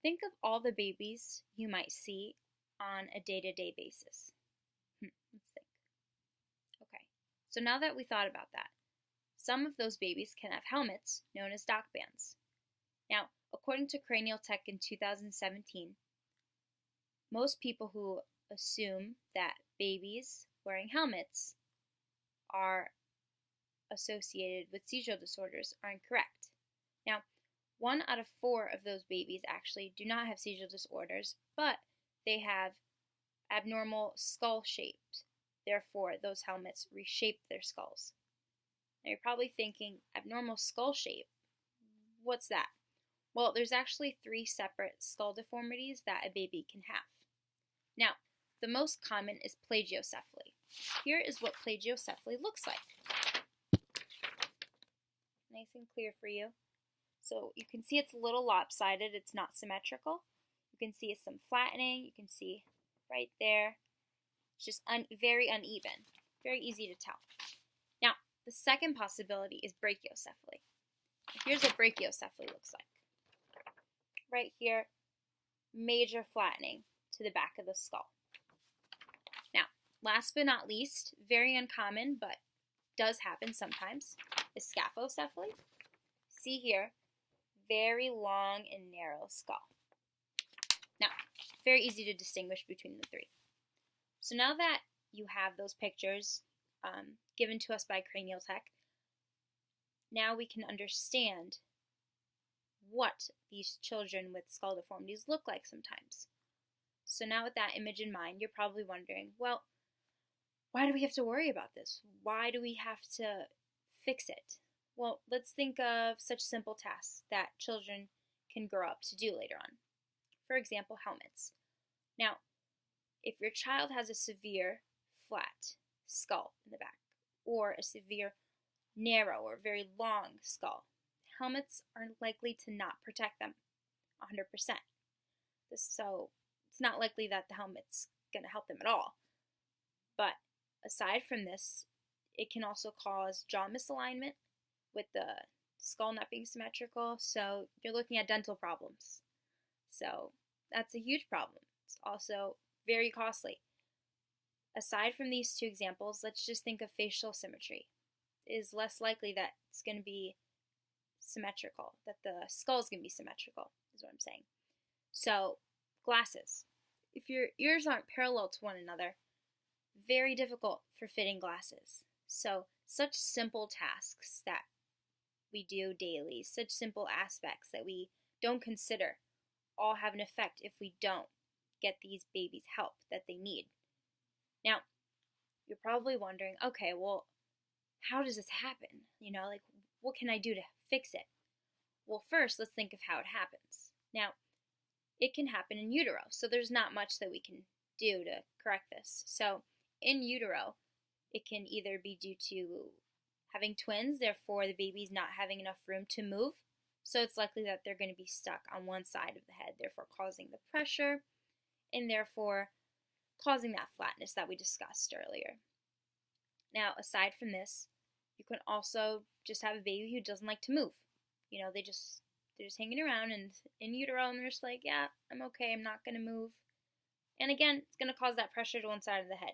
Think of all the babies you might see on a day-to-day basis. Let's think. Okay, so now that we thought about that, some of those babies can have helmets known as doc bands. Now, according to Cranial Tech in 2017, most people who assume that babies wearing helmets are associated with seizure disorders are incorrect. Now, 1 out of 4 of those babies actually do not have seizure disorders, but they have abnormal skull shapes. Therefore, those helmets reshape their skulls. Now, you're probably thinking, abnormal skull shape? What's that? Well, there's actually 3 separate skull deformities that a baby can have. Now, the most common is plagiocephaly. Here is what plagiocephaly looks like. Nice and clear for you. So you can see it's a little lopsided, it's not symmetrical. You can see some flattening, you can see right there. It's just very uneven, very easy to tell. Now, the second possibility is brachiocephaly. Here's what brachiocephaly looks like. Right here, major flattening to the back of the skull. Now, last but not least, very uncommon, but does happen sometimes, is scaphocephaly. See here, very long and narrow skull. Now, very easy to distinguish between the 3. So now that you have those pictures given to us by Cranial Tech, now we can understand what these children with skull deformities look like sometimes. So now with that image in mind, you're probably wondering, well, why do we have to worry about this? Why do we have to fix it? Well, let's think of such simple tasks that children can grow up to do later on. For example, helmets. Now, if your child has a severe flat skull in the back, or a severe narrow or very long skull, helmets are likely to not protect them 100%. So it's not likely that the helmet's going to help them at all. But aside from this, it can also cause jaw misalignment with the skull not being symmetrical, so you're looking at dental problems. So that's a huge problem. It's also very costly. Aside from these 2 examples, let's just think of facial symmetry. It is less likely that it's going to be symmetrical, that the skull is going to be symmetrical, is what I'm saying. So, glasses. If your ears aren't parallel to one another, very difficult for fitting glasses. So, such simple tasks that we do daily, such simple aspects that we don't consider, all have an effect if we don't get these babies help that they need. Now, you're probably wondering, okay, well, how does this happen? What can I do to fix it? Well, first, let's think of how it happens. Now, it can happen in utero, so there's not much that we can do to correct this. So, in utero, it can either be due to having twins, therefore the baby's not having enough room to move, so it's likely that they're going to be stuck on one side of the head, therefore causing the pressure, and therefore causing that flatness that we discussed earlier. Now, aside from this, you can also just have a baby who doesn't like to move. They're just hanging around and in utero, and they're just like, yeah, I'm okay, I'm not going to move. And again, it's going to cause that pressure to one side of the head.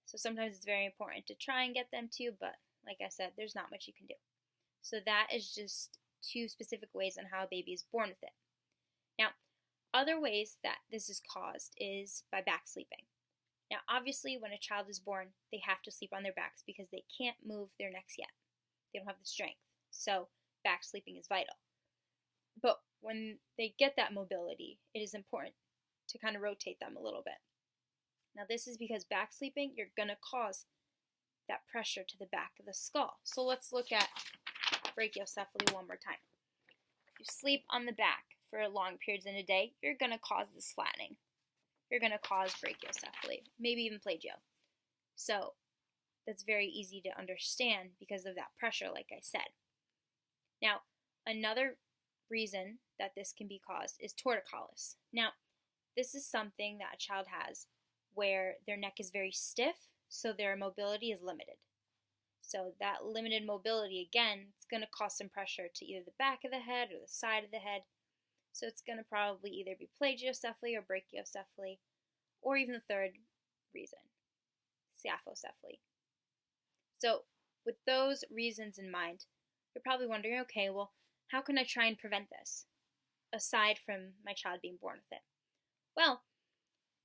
So sometimes it's very important to try and get them to, but like I said, there's not much you can do. So that is just 2 specific ways on how a baby is born with it. Now, other ways that this is caused is by back sleeping. Now, obviously, when a child is born, they have to sleep on their backs because they can't move their necks yet. They don't have the strength. So back sleeping is vital. But when they get that mobility, it is important to kind of rotate them a little bit. Now, this is because back sleeping, you're going to cause that pressure to the back of the skull. So let's look at brachiocephaly one more time. If you sleep on the back for long periods in a day, you're going to cause this flattening. You're going to cause brachiocephaly, maybe even plagio. So that's very easy to understand because of that pressure, like I said. Now, another reason that this can be caused is torticollis. Now, this is something that a child has where their neck is very stiff, so their mobility is limited. So that limited mobility, again, it's going to cause some pressure to either the back of the head or the side of the head. So it's going to probably either be plagiocephaly or brachiocephaly, or even the third reason, saphocephaly. So with those reasons in mind, you're probably wondering, okay, well, how can I try and prevent this, aside from my child being born with it? Well,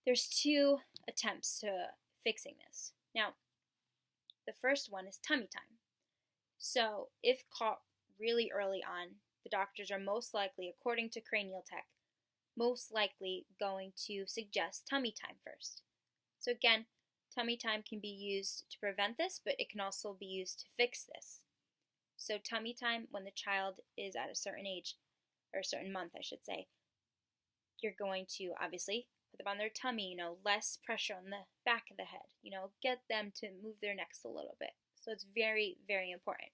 there's two attempts to fixing this. Now, the first one is tummy time. So if caught really early on, the doctors are most likely, according to Cranial Tech, most likely going to suggest tummy time first. So again, tummy time can be used to prevent this, but it can also be used to fix this. So tummy time, when the child is at a certain age, or a certain month, I should say, you're going to obviously put them on their tummy, less pressure on the back of the head, get them to move their necks a little bit. So it's very, very important.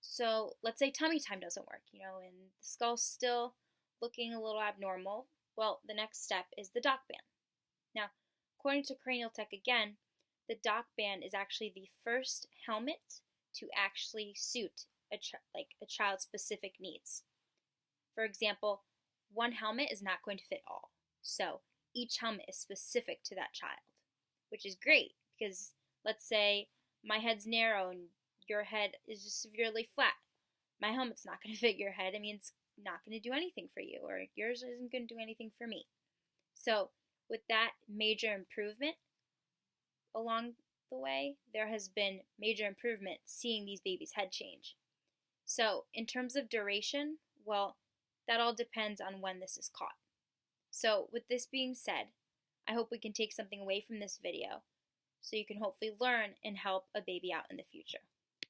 So let's say tummy time doesn't work, and the skull's still looking a little abnormal. Well, the next step is the dock band. Now, according to Cranial Tech again, the dock band is actually the first helmet to actually suit a child's specific needs. For example, one helmet is not going to fit all. So each helmet is specific to that child, which is great because let's say my head's narrow and your head is just severely flat. My helmet's not going to fit your head. I mean, it's not going to do anything for you, or yours isn't going to do anything for me. So with that major improvement along the way, there has been major improvement seeing these babies' head change. So in terms of duration, well, that all depends on when this is caught. So with this being said, I hope we can take something away from this video so you can hopefully learn and help a baby out in the future.